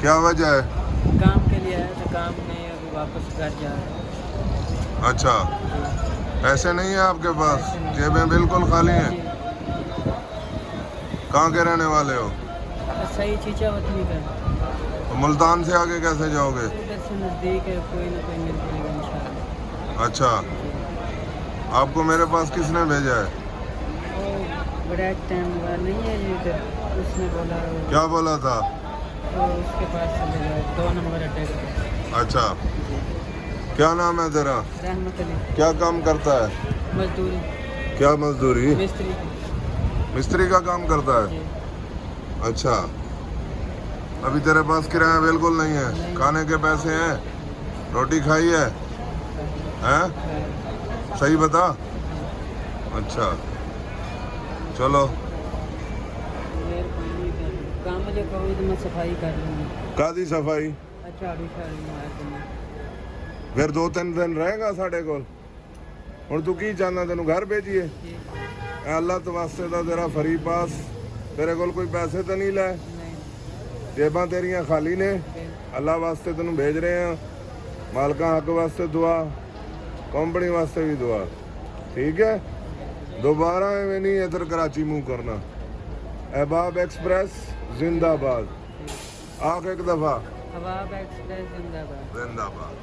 کیا وجہ ہے؟ کام کے لیے آیا تھا, کام نہیں, ابھی واپس گھر جا رہا ہوں. اچھا, پیسے نہیں ہیں آپ کے پاس؟ پیسے نہیں. جیبیں بالکل خالی ہیں. جی, کہاں کے رہنے والے ہو؟ صحیح چیچا وطنی کا. تو ملتان سے آگے کیسے جاؤ گے؟ ادھر سے نزدیک ہے, کوئی نہ کوئی مل جائے گا انشاءاللہ. اچھا, آپ کو میرے پاس کس نے بھیجا ہے؟ وہ بڑا ٹائم ہوا نہیں ہے یہ ادھر, اس نے بولا کیا بولا تھا؟ تو اس کے پاس چلے جاؤ, 2 نمبر اڈے کے پاس. اچھا, جی, کیا نام ہے تیرا؟ رحمت علی. کیا کام کرتا ہے؟ مزدوری, کیا مزدوری؟ مستری. مستری کا کام کرتا ہے. جی, اچھا, ابھی تیرے پاس کرایہ بالکل نہیں ہے؟ نہیں. کھانے کے پیسے ہیں؟ روٹی کھائی ہے؟ ہیں؟ صحیح بتا. اچھا, چلو. مہربانی کر, کام مجھے کہو تو میں صفائی کر لوں گی. کادی صفائی؟ جھاڑو شاڑو مار دوں. پھر 2-3 دن رہے گا ساڈے کول. ہن تو کی چاہنا, تینوں گھر بھیجیے؟ جی, اے اللہ تو واسطے دا تیرا فری پاس, تیرے کول کوئی پیسے تو نہیں لے؟ نہیں. جیباں تیریاں خالی نے. پھر اللہ واسطے تینوں بھیج رہے ہیں. مالکاں حق واسطے دعا, کمپنی واسطے بھی دعا, ٹھیک ہے؟ دوبارہ ایویں نہیں ادھر کراچی منہ کرنا. احباب ایکسپریس زندہ باد. آخ ایک دفعہ حباب ایکسپریس زندہ باد. زندہ باد.